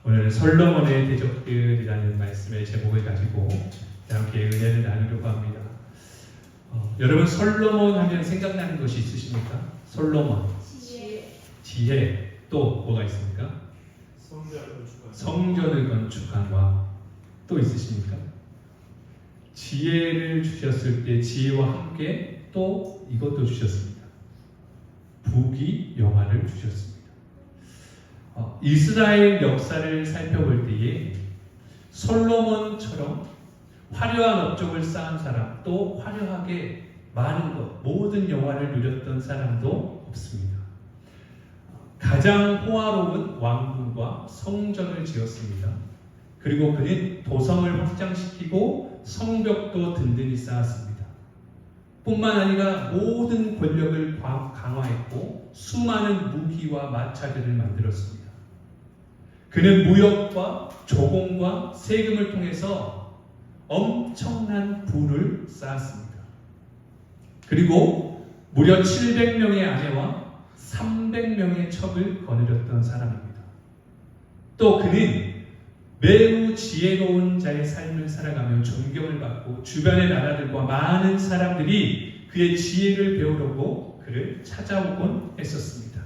오늘 솔로몬의 대적들이라는 말씀의 제목을 가지고 함께 은혜를 나누려고 합니다. 여러분 솔로몬 하면 생각나는 것이 있으십니까? 솔로몬, 지혜, 또 뭐가 있습니까? 성전을 건축한 왕. 또 있으십니까? 지혜를 주셨을 때 지혜와 함께 또 이것도 주셨습니다. 부귀 영화를 주셨습니다. 이스라엘 역사를 살펴볼 때에 솔로몬처럼 화려한 업적을 쌓은 사람, 또 화려하게 많은 것, 모든 영화를 누렸던 사람도 없습니다. 가장 호화로운 왕궁과 성전을 지었습니다. 그리고 그는 도성을 확장시키고 성벽도 든든히 쌓았습니다. 뿐만 아니라 모든 권력을 강화했고 수많은 무기와 마차들을 만들었습니다. 그는 무역과 조공과 세금을 통해서 엄청난 부를 쌓았습니다. 그리고 무려 700명의 아내와 300명의 첩을 거느렸던 사람입니다. 또 그는 매우 지혜로운 자의 삶을 살아가며 존경을 받고 주변의 나라들과 많은 사람들이 그의 지혜를 배우려고 그를 찾아오곤 했었습니다.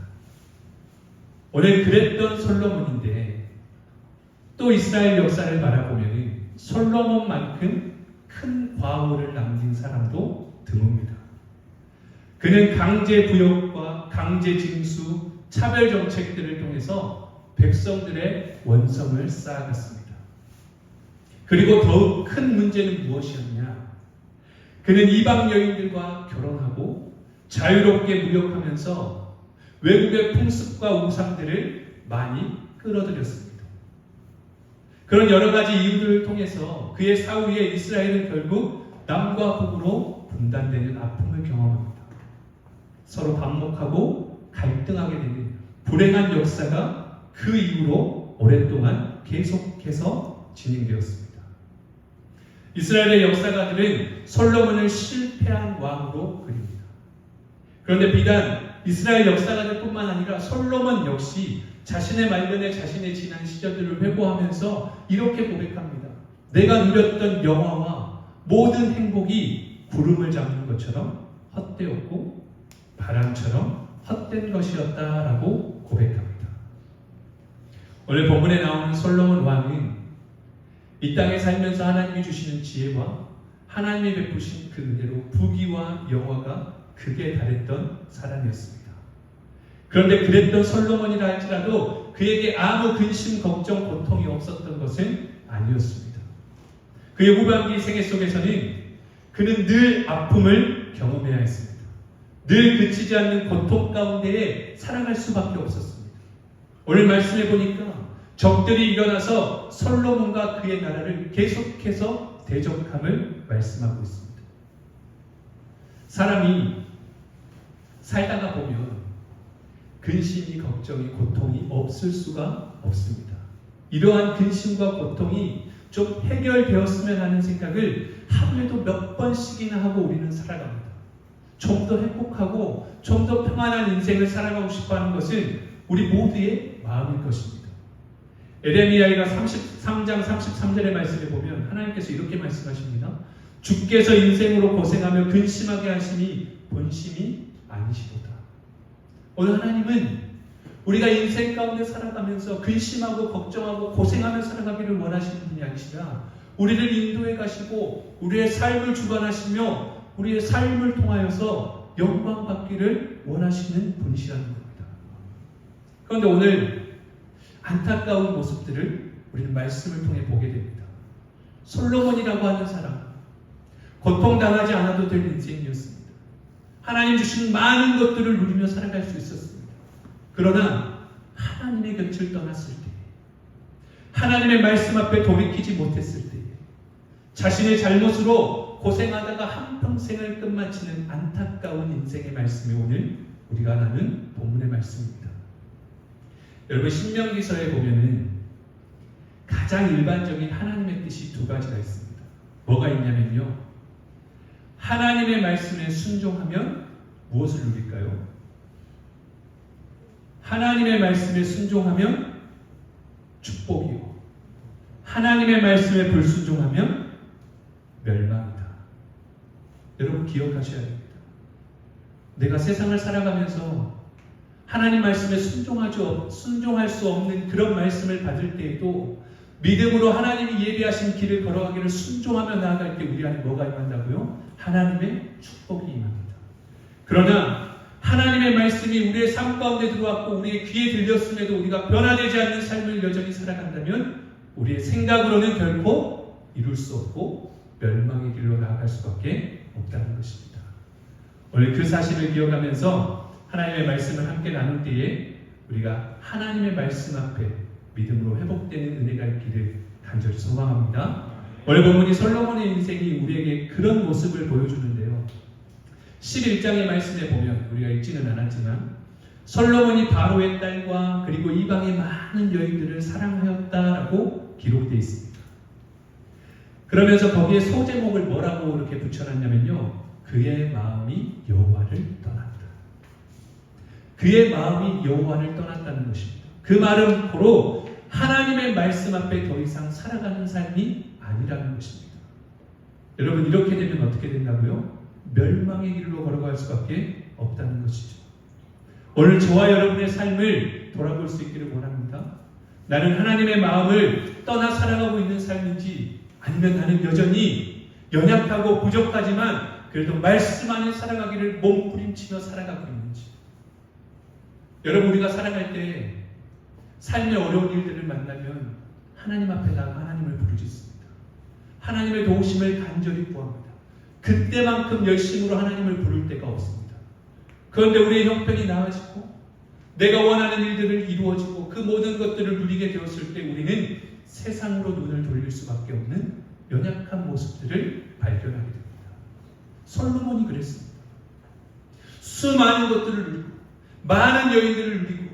오늘 그랬던 솔로몬인데 또 이스라엘 역사를 바라보면 솔로몬만큼 큰 과오를 남긴 사람도 드뭅니다. 그는 강제 부역과 강제 징수, 차별 정책들을 통해서 백성들의 원성을 쌓아갔습니다. 그리고 더욱 큰 문제는 무엇이었냐? 그는 이방 여인들과 결혼하고 자유롭게 무역하면서 외국의 풍습과 우상들을 많이 끌어들였습니다. 그런 여러 가지 이유들을 통해서 그의 사후에 이스라엘은 결국 남과 북으로 분단되는 아픔을 경험합니다. 서로 반목하고 갈등하게 되는 불행한 역사가 그 이후로 오랫동안 계속해서 진행되었습니다. 이스라엘의 역사가들은 솔로몬을 실패한 왕으로 그립니다. 그런데 비단 이스라엘 역사가들뿐만 아니라 솔로몬 역시 자신의 말년에 자신의 지난 시절들을 회고하면서 이렇게 고백합니다. 내가 누렸던 영화와 모든 행복이 구름을 잡는 것처럼 헛되었고 바람처럼 헛된 것이었다라고 고백합니다. 오늘 본문에 나오는 솔로몬 왕은 이 땅에 살면서 하나님이 주시는 지혜와 하나님이 베푸신 그 은혜로 부귀와 영화가 극에 달했던 사람이었습니다. 그런데 그랬던 솔로몬이라 할지라도 그에게 아무 근심, 걱정, 고통이 없었던 것은 아니었습니다. 그의 후반기 생애 속에서는 그는 늘 아픔을 경험해야 했습니다. 늘 그치지 않는 고통 가운데에 살아갈 수밖에 없었습니다. 오늘 말씀해 보니까 적들이 일어나서 솔로몬과 그의 나라를 계속해서 대적함을 말씀하고 있습니다. 사람이 살다가 보면 근심이, 걱정이, 고통이 없을 수가 없습니다. 이러한 근심과 고통이 좀 해결되었으면 하는 생각을 하루에도 몇 번씩이나 하고 우리는 살아갑니다. 좀 더 행복하고 좀 더 평안한 인생을 살아가고 싶어하는 것은 우리 모두의 마음일 것입니다. 에레미야가 33장 33절의 말씀을 보면 하나님께서 이렇게 말씀하십니다. 주께서 인생으로 고생하며 근심하게 하심이 본심이 아니시도다. 오늘 하나님은 우리가 인생 가운데 살아가면서 근심하고 걱정하고 고생하며 살아가기를 원하시는 분이 아니시라 우리를 인도해 가시고 우리의 삶을 주관하시며 우리의 삶을 통하여서 영광 받기를 원하시는 분이시라는 겁니다. 그런데 오늘 안타까운 모습들을 우리는 말씀을 통해 보게 됩니다. 솔로몬이라고 하는 사람, 고통당하지 않아도 될 인생이었습니다. 하나님 주신 많은 것들을 누리며 살아갈 수 있었습니다. 그러나 하나님의 곁을 떠났을 때, 하나님의 말씀 앞에 돌이키지 못했을 때, 자신의 잘못으로 고생하다가 한평생을 끝마치는 안타까운 인생의 말씀이 오늘 우리가 나눈 본문의 말씀입니다. 여러분 신명기서에 보면은 가장 일반적인 하나님의 뜻이 두 가지가 있습니다. 뭐가 있냐면요. 하나님의 말씀에 순종하면 무엇을 누릴까요? 하나님의 말씀에 순종하면 축복이요 하나님의 말씀에 불순종하면 멸망이다. 여러분 기억하셔야 됩니다. 내가 세상을 살아가면서 하나님 말씀에 순종할 수 없는 그런 말씀을 받을 때에도 믿음으로 하나님이 예비하신 길을 걸어가기를 순종하며 나아갈 때 우리 안에 뭐가 임한다고요? 하나님의 축복이 임합니다. 그러나 하나님의 말씀이 우리의 삶 가운데 들어왔고 우리의 귀에 들렸음에도 우리가 변화되지 않는 삶을 여전히 살아간다면 우리의 생각으로는 결코 이룰 수 없고 멸망의 길로 나아갈 수밖에 없다는 것입니다. 오늘 그 사실을 기억하면서 하나님의 말씀을 함께 나눌 때에 우리가 하나님의 말씀 앞에 믿음으로 회복되는 은혜가 있기를 간절히 소망합니다. 오늘 본문이 솔로몬의 인생이 우리에게 그런 모습을 보여주는데요. 11장의 말씀에 보면 우리가 읽지는 않았지만 솔로몬이 바로의 딸과 그리고 이방의 많은 여인들을 사랑하였다라고 기록되어 있습니다. 그러면서 거기에 소제목을 뭐라고 이렇게 붙여놨냐면요. 그의 마음이 여호와를 떠났다. 그의 마음이 여호와를 떠났다는 것입니다. 그 말은 고로 하나님의 말씀 앞에 더 이상 살아가는 삶이 아니라는 것입니다. 여러분 이렇게 되면 어떻게 된다고요? 멸망의 길로 걸어갈 수밖에 없다는 것이죠. 오늘 저와 여러분의 삶을 돌아볼 수 있기를 원합니다. 나는 하나님의 마음을 떠나 살아가고 있는 삶인지 아니면 나는 여전히 연약하고 부족하지만 그래도 말씀 안에 살아가기를 몸부림치며 살아가고 있는지. 여러분 우리가 살아갈 때 삶의 어려운 일들을 만나면 하나님 앞에 나가 하나님을 부르짖습니다. 하나님의 도우심을 간절히 구합니다. 그때만큼 열심으로 하나님을 부를 때가 없습니다. 그런데 우리의 형편이 나아지고 내가 원하는 일들을 이루어지고 그 모든 것들을 누리게 되었을 때 우리는 세상으로 눈을 돌릴 수밖에 없는 연약한 모습들을 발견하게 됩니다. 솔로몬이 그랬습니다. 수많은 것들을 누리고 많은 여인들을 누리고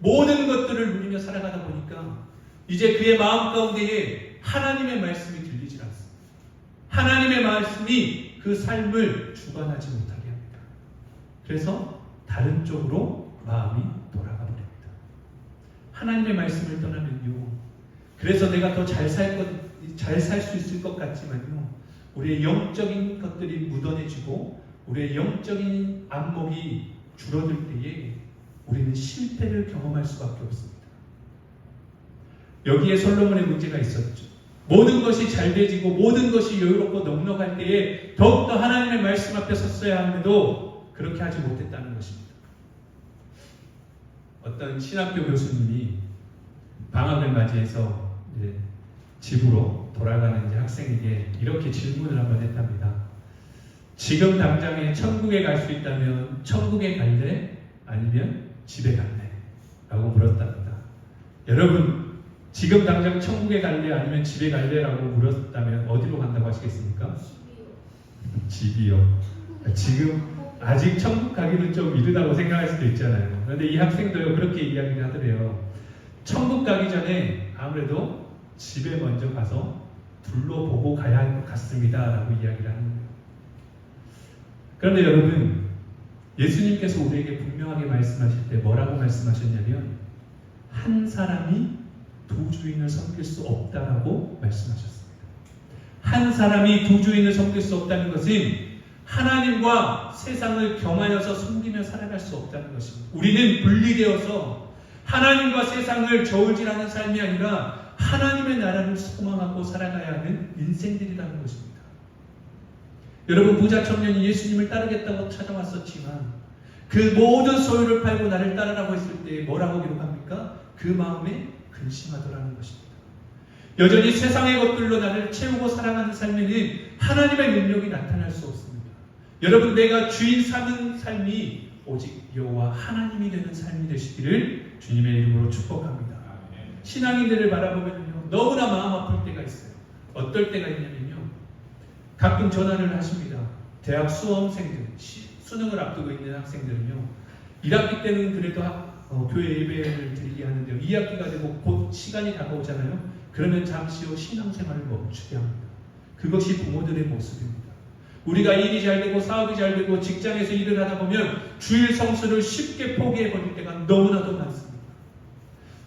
모든 것들을 누리며 살아가다 보니까 이제 그의 마음 가운데에 하나님의 말씀이 들리질 않습니다. 하나님의 말씀이 그 삶을 주관하지 못하게 합니다. 그래서 다른 쪽으로 마음이 돌아가 버립니다. 하나님의 말씀을 떠나면요. 그래서 내가 더 잘 살 수 있을 것 같지만요. 우리의 영적인 것들이 묻어내지고 우리의 영적인 안목이 줄어들 때에 우리는 실패를 경험할 수밖에 없습니다. 여기에 솔로몬의 문제가 있었죠. 모든 것이 잘 되지고 모든 것이 여유롭고 넉넉할 때에 더욱더 하나님의 말씀 앞에 섰어야 하는데도 그렇게 하지 못했다는 것입니다. 어떤 신학교 교수님이 방학을 맞이해서 이제 집으로 돌아가는 이제 학생에게 이렇게 질문을 한번 했답니다. 지금 당장에 천국에 갈 수 있다면 천국에 갈래? 아니면 집에 갈래? 라고 물었답니다. 여러분 지금 당장 천국에 갈래? 아니면 집에 갈래? 라고 물었다면 어디로 간다고 하시겠습니까? 집이요. 지금 아직 천국 가기는 좀 이르다고 생각할 수도 있잖아요. 그런데 이 학생도요 그렇게 이야기를 하더래요. 천국 가기 전에 아무래도 집에 먼저 가서 둘러보고 가야 할 것 같습니다 라고 이야기를 하는 거예요. 그런데 여러분 예수님께서 우리에게 분명하게 말씀하실 때 뭐라고 말씀하셨냐면 한 사람이 두 주인을 섬길 수 없다라고 말씀하셨습니다. 한 사람이 두 주인을 섬길 수 없다는 것은 하나님과 세상을 겸하여서 섬기며 살아갈 수 없다는 것입니다. 우리는 분리되어서 하나님과 세상을 저울질하는 삶이 아니라 하나님의 나라를 소망하고 살아가야 하는 인생들이라는 것입니다. 여러분 부자 청년이 예수님을 따르겠다고 찾아왔었지만 그 모든 소유를 팔고 나를 따르라고 했을 때 뭐라고 기록합니까? 그 마음에 근심하더라는 것입니다. 여전히 세상의 것들로 나를 채우고 살아가는 삶에는 하나님의 능력이 나타날 수 없습니다. 여러분 내가 주인 삼는 삶이 오직 여호와 하나님이 되는 삶이 되시기를 주님의 이름으로 축복합니다. 신앙인들을 바라보면요 너무나 마음 아플 때가 있어요. 어떨 때가 있냐면요 가끔 전화를 하십니다. 대학 수험생들 수능을 앞두고 있는 학생들은요 1학기 때는 그래도 교회 예배를 드리게 하는데요 2학기가 되고 곧 시간이 다가오잖아요. 그러면 잠시 후 신앙생활을 멈추게 합니다. 그것이 부모들의 모습입니다. 우리가 일이 잘 되고 사업이 잘 되고 직장에서 일을 하다 보면 주일 성수를 쉽게 포기해버릴 때가 너무나도 많습니다.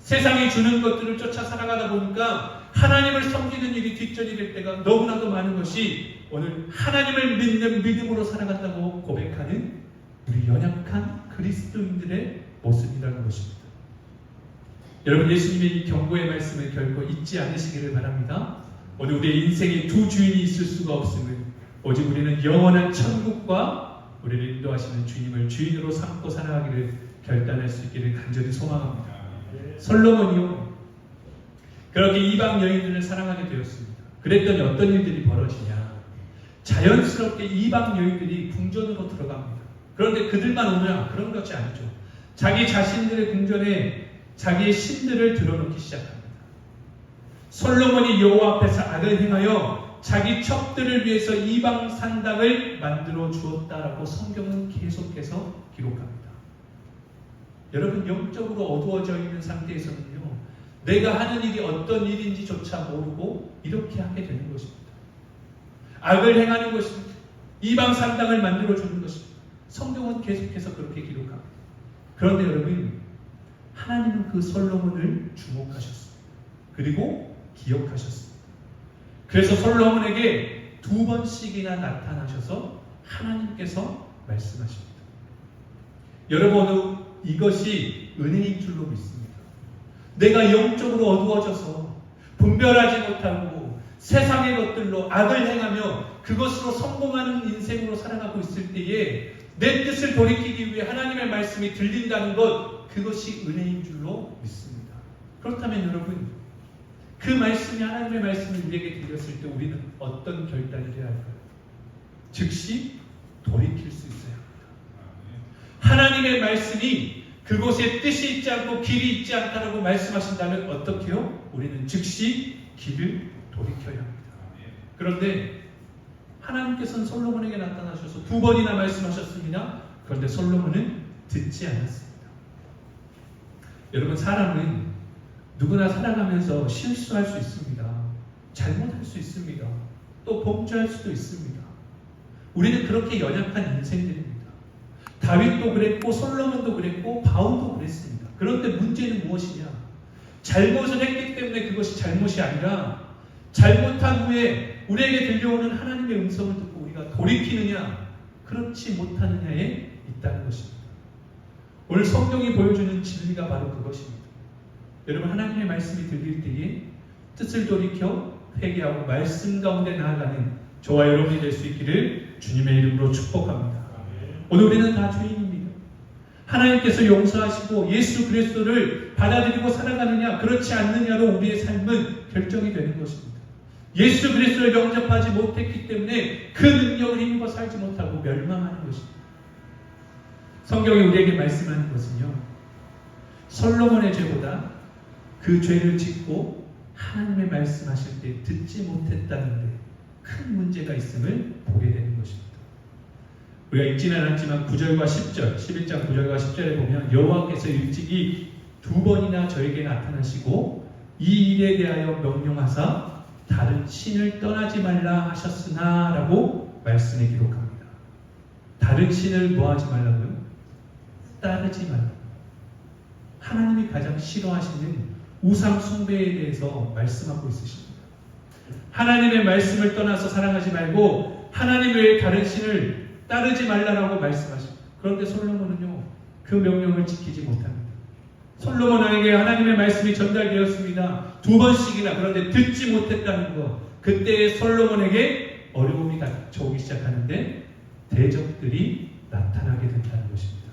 세상이 주는 것들을 쫓아 살아가다 보니까 하나님을 섬기는 일이 뒷전이 될 때가 너무나도 많은 것이 오늘 하나님을 믿는 믿음으로 살아간다고 고백하는 우리 연약한 그리스도인들의 모습이라는 것입니다. 여러분, 예수님의 이 경고의 말씀을 결코 잊지 않으시기를 바랍니다. 오늘 우리의 인생에 두 주인이 있을 수가 없음을, 오직 우리는 영원한 천국과 우리를 인도하시는 주님을 주인으로 삼고 살아가기를 결단할 수 있기를 간절히 소망합니다. 솔로몬이요, 그렇게 이방 여인들을 사랑하게 되었습니다. 그랬더니 어떤 일들이 벌어지냐? 자연스럽게 이방 여인들이 궁전으로 들어갑니다. 그런데 그들만 오냐? 그런 것이 아니죠. 자기 자신들의 궁전에 자기의 신들을 드러놓기 시작합니다. 솔로몬이 여호와 앞에서 악을 행하여 자기 척들을 위해서 이방 산당을 만들어 주었다라고 성경은 계속해서 기록합니다. 여러분, 영적으로 어두워져 있는 상태에서는요, 내가 하는 일이 어떤 일인지조차 모르고 이렇게 하게 되는 것입니다. 악을 행하는 것입니다. 이방 산당을 만들어 주는 것입니다. 성경은 계속해서 그렇게 기록합니다. 그런데 여러분, 하나님은 그 솔로몬을 주목하셨습니다. 그리고 기억하셨습니다. 그래서 솔로몬에게 2번씩이나 나타나셔서 하나님께서 말씀하십니다. 여러분, 이것이 은혜인 줄로 믿습니다. 내가 영적으로 어두워져서 분별하지 못하고 세상의 것들로 악을 행하며 그것으로 성공하는 인생으로 살아가고 있을 때에 내 뜻을 돌이키기 위해 하나님의 말씀이 들린다는 것, 그것이 은혜인 줄로 믿습니다. 그렇다면 여러분, 그 말씀이 하나님의 말씀을 우리에게 들렸을 때 우리는 어떤 결단을 해야 할까요? 즉시 돌이킬 수 있어야 합니다. 하나님의 말씀이 그곳에 뜻이 있지 않고 길이 있지 않다라고 말씀하신다면 어떻게 해요? 우리는 즉시 길을 돌이켜야 합니다. 그런데 하나님께서는 솔로몬에게 나타나셔서 2번이나 말씀하셨습니다. 그런데 솔로몬은 듣지 않았습니다. 여러분, 사람은 누구나 살아가면서 실수할 수 있습니다. 잘못할 수 있습니다. 또 범죄할 수도 있습니다. 우리는 그렇게 연약한 인생들입니다. 다윗도 그랬고 솔로몬도 그랬고 바울도 그랬습니다. 그런데 문제는 무엇이냐? 잘못을 했기 때문에 그것이 잘못이 아니라 잘못한 후에 우리에게 들려오는 하나님의 음성을 듣고 우리가 돌이키느냐 그렇지 못하느냐에 있다는 것입니다. 오늘 성경이 보여주는 진리가 바로 그것입니다. 여러분, 하나님의 말씀이 들릴 때에 뜻을 돌이켜 회개하고 말씀 가운데 나아가는 저와 여러분이 될 수 있기를 주님의 이름으로 축복합니다. 오늘 우리는 다 죄인입니다. 하나님께서 용서하시고 예수 그리스도를 받아들이고 살아가느냐 그렇지 않느냐로 우리의 삶은 결정이 되는 것입니다. 예수 그리스도를 영접하지 못했기 때문에 그 능력을 힘입어 살지 못하고 멸망하는 것입니다. 성경이 우리에게 말씀하는 것은요, 솔로몬의 죄보다 그 죄를 짓고 하나님의 말씀하실 때 듣지 못했다는 데 큰 문제가 있음을 보게 되는 것입니다. 우리가 읽지는 않았지만 9절과 10절, 11장 9절과 10절에 보면 여호와께서 일찍이 2번이나 저에게 나타나시고 이 일에 대하여 명령하사 다른 신을 떠나지 말라 하셨으나 라고 말씀에 기록합니다. 다른 신을 뭐하지 말라고요? 따르지 말라. 하나님이 가장 싫어하시는 우상 숭배에 대해서 말씀하고 있으십니다. 하나님의 말씀을 떠나서 살아가지 말고 하나님 외에 다른 신을 따르지 말라라고 말씀하십니다. 그런데 솔로몬은요, 그 명령을 지키지 못합니다. 솔로몬에게 하나님의 말씀이 전달되었습니다. 2번씩이나. 그런데 듣지 못했다는 것. 그때 솔로몬에게 어려움이 닥쳐오기 시작하는데 대적들이 나타나게 된다는 것입니다.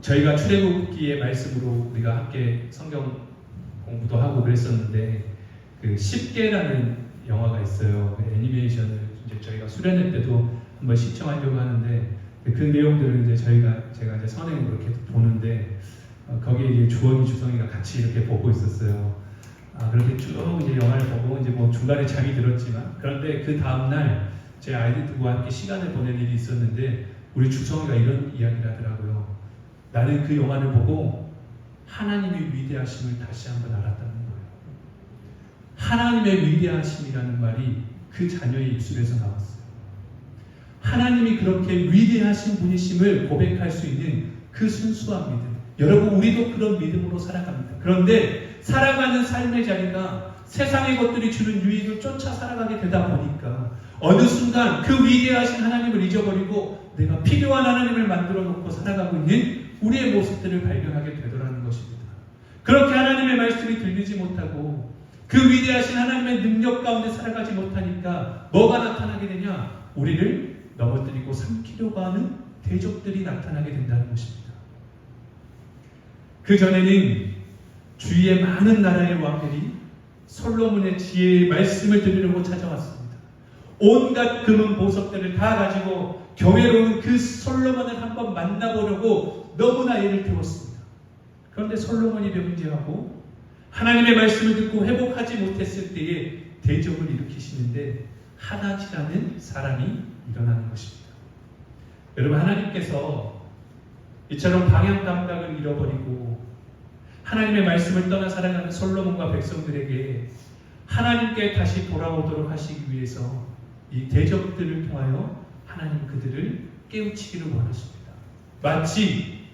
저희가 출애굽기의 말씀으로 우리가 함께 성경 공부도 하고 그랬었는데 그 10개라는 영화가 있어요. 애니메이션을 이제 저희가 수련회 때도 한번 시청하려고 하는데 그 내용들을 이제 제가 이제 선행으로 이렇게 보는데 거기에 이제 주원이 주성이가 같이 이렇게 보고 있었어요. 그렇게 쭉 이제 영화를 보고 이제 뭐 중간에 잠이 들었지만 그런데 그 다음 날 제 아이들과 함께 시간을 보낼 일이 있었는데 우리 주성이가 이런 이야기를 하더라고요. 나는 그 영화를 보고 하나님의 위대하심을 다시 한번 알았다는 거예요. 하나님의 위대하심이라는 말이 그 자녀의 입술에서 나왔어요. 하나님이 그렇게 위대하신 분이심을 고백할 수 있는 그 순수한 믿음, 여러분, 우리도 그런 믿음으로 살아갑니다. 그런데 살아가는 삶의 자리가 세상의 것들이 주는 유익을 쫓아 살아가게 되다 보니까 어느 순간 그 위대하신 하나님을 잊어버리고 내가 필요한 하나님을 만들어 놓고 살아가고 있는 우리의 모습들을 발견하게 되더라는 것입니다. 그렇게 하나님의 말씀이 들리지 못하고 그 위대하신 하나님의 능력 가운데 살아가지 못하니까 뭐가 나타나게 되냐? 우리를 넘어뜨리고 삼키려고 하는 대적들이 나타나게 된다는 것입니다. 그 전에는 주위의 많은 나라의 왕들이 솔로몬의 지혜의 말씀을 들으려고 찾아왔습니다. 온갖 금은 보석들을 다 가지고 경외로운 그 솔로몬을 한번 만나보려고 너무나 애를 태웠습니다. 그런데 솔로몬이 병제하고 하나님의 말씀을 듣고 회복하지 못했을 때에 대적을 일으키시는데 하닷이라는 사람이 일어나는 것입니다. 여러분, 하나님께서 이처럼 방향 감각을 잃어버리고 하나님의 말씀을 떠나 살아가는 솔로몬과 백성들에게 하나님께 다시 돌아오도록 하시기 위해서 이 대적들을 통하여 하나님 그들을 깨우치기를 원하십니다. 마치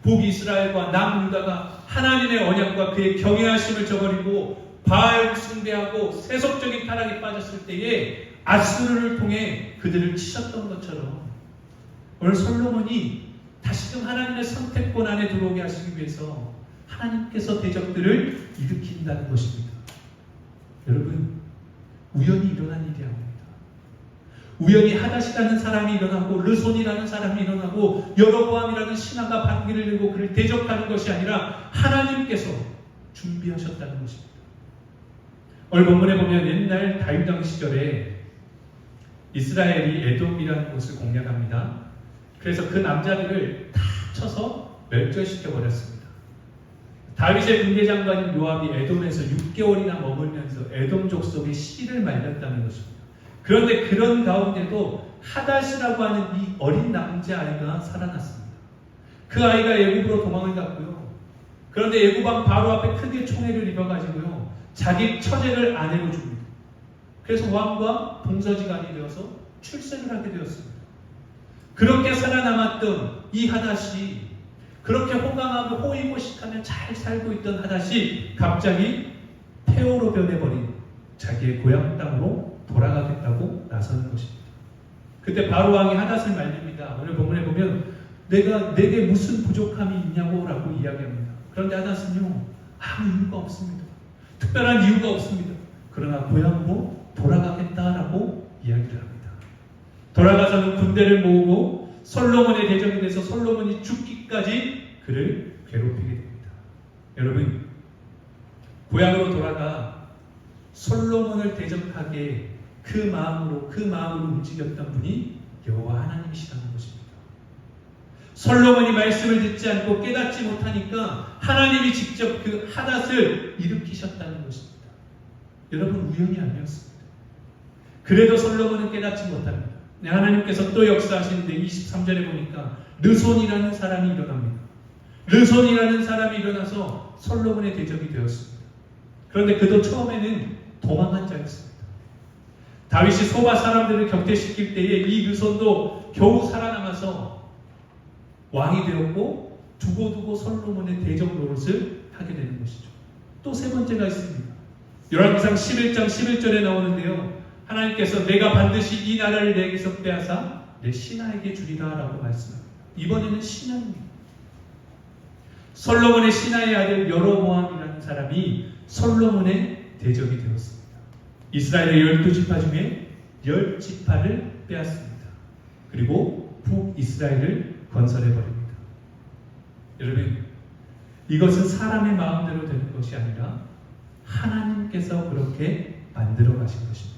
북이스라엘과 남유다가 하나님의 언약과 그의 경외하심을 저버리고 바알 숭배하고 세속적인 타락에 빠졌을 때에 아수르를 통해 그들을 치셨던 것처럼 오늘 솔로몬이 다시금 하나님의 선택권 안에 들어오게 하시기 위해서 하나님께서 대적들을 일으킨다는 것입니다. 여러분, 우연히 일어난 일이 아닙니다. 우연히 하닷이라는 사람이 일어나고 르손이라는 사람이 일어나고 여로보암이라는 신하가 반기를 들고 그를 대적하는 것이 아니라 하나님께서 준비하셨다는 것입니다. 오늘 본문에 보면 옛날 다윗 왕 시절에 이스라엘이 에돔이라는 곳을 공략합니다. 그래서 그 남자들을 다 쳐서 멸절시켜 버렸습니다. 다윗의 군대장관인 요압이 에돔에서 6개월이나 머물면서 에돔 족속의 씨를 말렸다는 것입니다. 그런데 그런 가운데도 하닷이라고 하는 이 어린 남자아이가 살아났습니다. 그 아이가 애굽으로 도망을 갔고요. 그런데 애굽 왕 바로 앞에 크게 총애를 입어가지고요, 자기 처제를 아내로 줍니다. 그래서 왕과 동서지간이 되어서 출세를 하게 되었습니다. 그렇게 살아남았던 이 하닷이, 그렇게 호강하고 호의호식하며 잘 살고 있던 하닷이 갑자기 폐허로 변해버린 자기의 고향 땅으로 돌아가겠다고 나서는 것입니다. 그때 바로 왕이 하닷을 말립니다. 오늘 본문에 보면 내게 무슨 부족함이 있냐고 라고 이야기합니다. 그런데 하닷은요, 아무 이유가 없습니다. 특별한 이유가 없습니다. 그러나 고향으로 돌아가겠다라고 이야기를 합니다. 돌아가서는 군대를 모으고 솔로몬의 대적이 돼서 솔로몬이 죽기까지 그를 괴롭히게 됩니다. 여러분, 고향으로 돌아가 솔로몬을 대적하게 그 마음으로 움직였던 분이 여호와 하나님이시라는 것입니다. 솔로몬이 말씀을 듣지 않고 깨닫지 못하니까 하나님이 직접 그 하닷을 일으키셨다는 것입니다. 여러분, 우연이 아니었습니다. 그래도 솔로몬은 깨닫지 못합니다. 하나님께서 또 역사하시는데 23절에 보니까 르손이라는 사람이 일어납니다. 르손이라는 사람이 일어나서 솔로몬의 대적이 되었습니다. 그런데 그도 처음에는 도망한 자였습니다. 다윗이 소바 사람들을 격퇴시킬 때에 이 르손도 겨우 살아남아서 왕이 되었고 두고두고 솔로몬의 대적 노릇을 하게 되는 것이죠. 또 세 번째가 있습니다. 열왕기상 11장 11절에 나오는데요, 하나님께서 내가 반드시 이 나라를 내게서 빼앗아 내 신하에게 주리라 라고 말씀합니다. 이번에는 신하입니다. 솔로몬의 신하의 아들 여로보암이라는 사람이 솔로몬의 대적이 되었습니다. 이스라엘의 12지파 중에 10지파를 빼앗습니다. 그리고 북이스라엘을 건설해버립니다. 여러분, 이것은 사람의 마음대로 되는 것이 아니라 하나님께서 그렇게 만들어 가신 것입니다.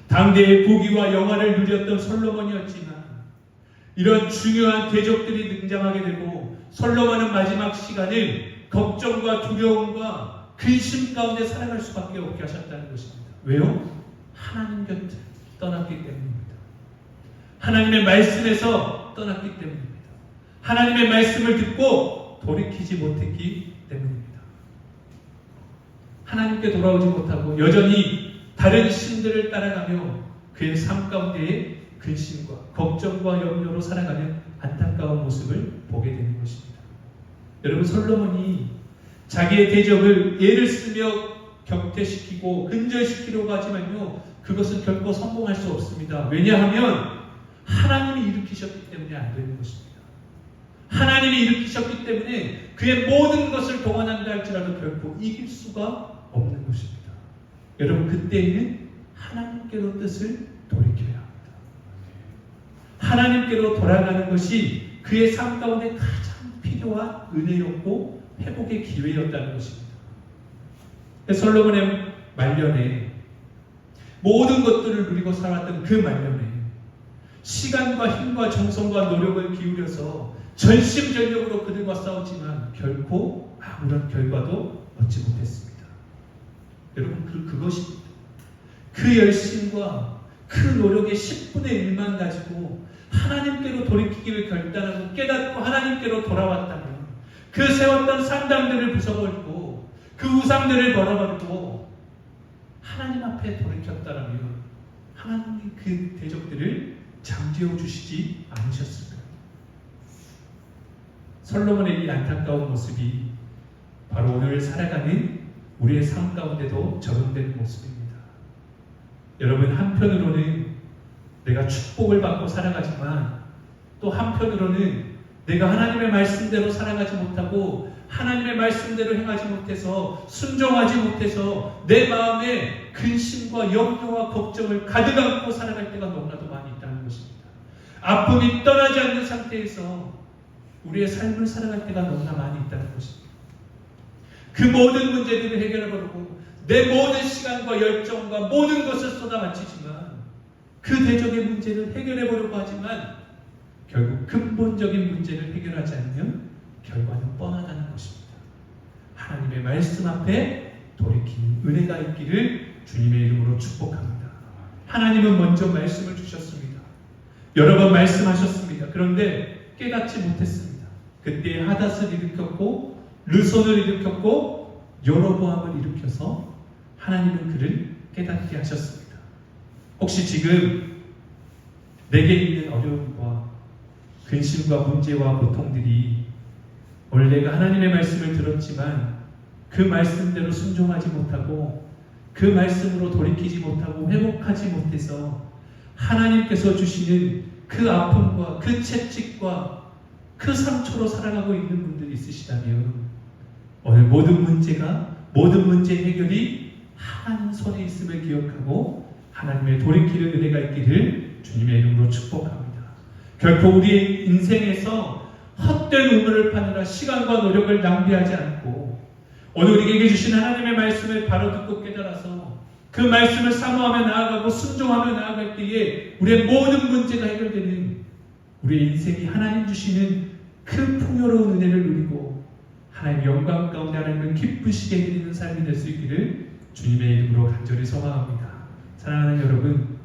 당대의 부귀와 영화를 누렸던 솔로몬이었지만 이런 중요한 대적들이 등장하게 되고 솔로몬은 마지막 시간을 걱정과 두려움과 근심 가운데 살아갈 수밖에 없게 하셨다는 것입니다. 왜요? 하나님 곁을 떠났기 때문입니다. 하나님의 말씀에서 떠났기 때문입니다. 하나님의 말씀을 듣고 돌이키지 못했기 때문입니다. 하나님께 돌아오지 못하고 여전히 다른 신들을 따라가며 그의 삶 가운데에 근심과 걱정과 염려로 살아가는 안타까운 모습을 보게 되는 것입니다. 여러분, 솔로몬이 자기의 대적을 예를 쓰며 격퇴시키고 근절시키려고 하지만요, 그것은 결코 성공할 수 없습니다. 왜냐하면 하나님이 일으키셨기 때문에 안 되는 것입니다. 하나님이 일으키셨기 때문에 그의 모든 것을 동원한다 할지라도 결코 이길 수가 없는 것입니다. 여러분, 그때에는 하나님께로 뜻을 돌이켜야 합니다. 하나님께로 돌아가는 것이 그의 삶 가운데 가장 필요한 은혜였고 회복의 기회였다는 것입니다. 솔로몬의 말년에 모든 것들을 누리고 살았던 그 말년에 시간과 힘과 정성과 노력을 기울여서 전심전력으로 그들과 싸웠지만 결코 아무런 결과도 얻지 못했습니다. 여러분, 그것입니다. 그 열심과 그 노력의 10분의 1만 가지고 하나님께로 돌이키기를 결단하고 깨닫고 하나님께로 돌아왔다면, 그 세웠던 산당들을 부숴버리고 그 우상들을 버려버리고 하나님 앞에 돌이켰다라면 하나님이 그 대적들을 잠재워 주시지 않으셨을까요? 솔로몬의 이 안타까운 모습이 바로 오늘 살아가는 우리의 삶 가운데도 적용되는 모습입니다. 여러분, 한편으로는 내가 축복을 받고 살아가지만 또 한편으로는 내가 하나님의 말씀대로 살아가지 못하고 하나님의 말씀대로 행하지 못해서 순종하지 못해서 내 마음에 근심과 염려와 걱정을 가득 안고 살아갈 때가 너무나도 많이 있다는 것입니다. 아픔이 떠나지 않는 상태에서 우리의 삶을 살아갈 때가 너무나 많이 있다는 것입니다. 그 모든 문제들을 해결해버리고 내 모든 시간과 열정과 모든 것을 쏟아바치지만 그 대적의 문제를 해결해보려고 하지만 결국 근본적인 문제를 해결하지 않으면 결과는 뻔하다는 것입니다. 하나님의 말씀 앞에 돌이키는 은혜가 있기를 주님의 이름으로 축복합니다. 하나님은 먼저 말씀을 주셨습니다. 여러 번 말씀하셨습니다. 그런데 깨닫지 못했습니다. 그때 하닷을 일으켰고 르손을 일으켰고 여로보암을 일으켜서 하나님은 그를 깨닫게 하셨습니다. 혹시 지금 내게 있는 어려움과 근심과 문제와 고통들이 오늘 내가 하나님의 말씀을 들었지만 그 말씀대로 순종하지 못하고 그 말씀으로 돌이키지 못하고 회복하지 못해서 하나님께서 주시는 그 아픔과 그 채찍과 그 상처로 살아가고 있는 분들이 있으시다면 오늘 모든 문제 해결이 하나님 손에 있음을 기억하고 하나님의 돌이키는 은혜가 있기를 주님의 이름으로 축복합니다. 결코 우리의 인생에서 헛된 우물을 파느라 시간과 노력을 낭비하지 않고 오늘 우리에게 주신 하나님의 말씀을 바로 듣고 깨달아서 그 말씀을 사모하며 나아가고 순종하며 나아갈 때에 우리의 모든 문제가 해결되는 우리의 인생이 하나님 주시는 그 풍요로운 은혜를 누리고 하나님 영광 가운데 하나님을 기쁘시게 드리는 삶이 될 수 있기를 주님의 이름으로 간절히 소망합니다. 사랑하는 여러분,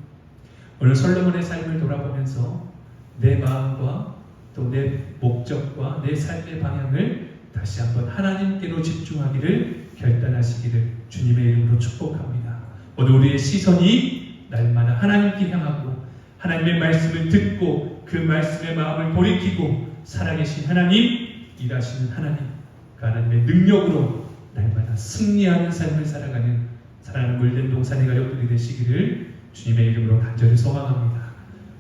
오늘 솔로몬의 삶을 돌아보면서 내 마음과 또 내 목적과 내 삶의 방향을 다시 한번 하나님께로 집중하기를 결단하시기를 주님의 이름으로 축복합니다. 오늘 우리의 시선이 날마다 하나님께 향하고 하나님의 말씀을 듣고 그 말씀의 마음을 돌이키고 살아계신 하나님, 일하시는 하나님, 그 하나님의 능력으로 날마다 승리하는 삶을 살아가는 사랑하는 물된 동산의 가족들이 되시기를 주님의 이름으로 간절히 소망합니다.